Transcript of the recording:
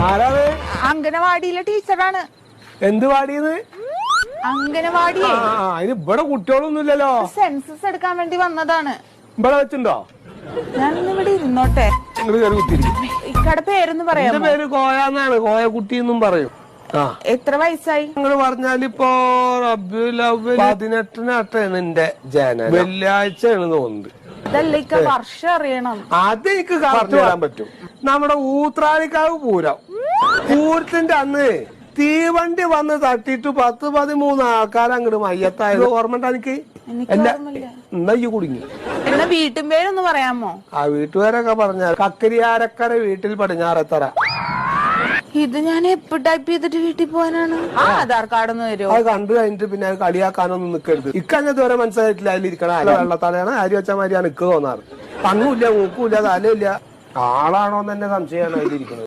ആരാണ്? അംഗനവാടിയിലെ ടീച്ചറാണ്. എന്ത് വാടിയത്? അംഗനവാടിയെ അതിന് ഇവിടെ കുട്ടികളൊന്നുമില്ലല്ലോ. സെൻസസ് എടുക്കാൻ വേണ്ടി വന്നതാണ്. ഇവിടെ വെച്ചിണ്ടോ? ഞാൻ ഇവിടെ ഇരുന്നോട്ടെ. നിങ്ങള് കയറി കുത്തിരിക്കും. ഇക്കടെ പേരൊന്ന് പറയാം. എന്റെ പേര് കോയാന്നാണ്, കോയക്കുട്ടി എന്നും പറയും. എത്ര വയസ്സായി? നിങ്ങള് പറഞ്ഞാലിപ്പോ റബീഉൽ അവ്വൽ 18-നാണ് എന്റെ ജനനം. വെള്ളിയാഴ്ചയാണ് തോന്നുന്നത്. ഇതല്ല ഇക്ക വർഷം അറിയണം. അത് എനിക്ക് കറക്റ്റ് പറയാൻ പറ്റും. നമ്മുടെ ഊത്രാലിക്കാവ് പൂരം, പൂരത്തിന്റെ അന്ന് തീവണ്ടി വന്ന് തട്ടിട്ട് 10-13 ആൾക്കാർ അങ്ങോട്ട് മയ്യത്തായത് ഓർമ്മ ഉണ്ടോ എനിക്ക്? എന്നാ ഈ കുടുങ്ങി. എന്നാ വീട്ടും പേരൊന്ന് പറയാമോ? ആ വീട്ടുകാരൊക്കെ പറഞ്ഞ കക്കരിയാരക്കര വീട്ടിൽ പടിഞ്ഞാറത്തറ. ഇത് ഞാൻ എപ്പോ ടൈപ്പ് ചെയ്തിട്ട് വീട്ടിൽ പോകാനാണ്. ആധാർ കാർഡ് ഒന്ന് തരുമോ? അത് കണ്ടു കഴിഞ്ഞിട്ട് പിന്നെ അത് കളിയാക്കാനൊന്നും നിൽക്കരുത്. ഇക്കഞ്ഞത് വരെ മനസ്സിലായിട്ടില്ല. അതിലിരിക്കണ വെള്ളത്തലയാണ്, അരി വെച്ച മാതിരിയാണ് ഇക്ക് തോന്നാറ്. കണ്ണുമില്ല, മൂക്കുമില്ല, തലയില്ല. ആളാണോന്ന് തന്നെ സംശയമാണ് അതിലിരിക്കുന്നത്.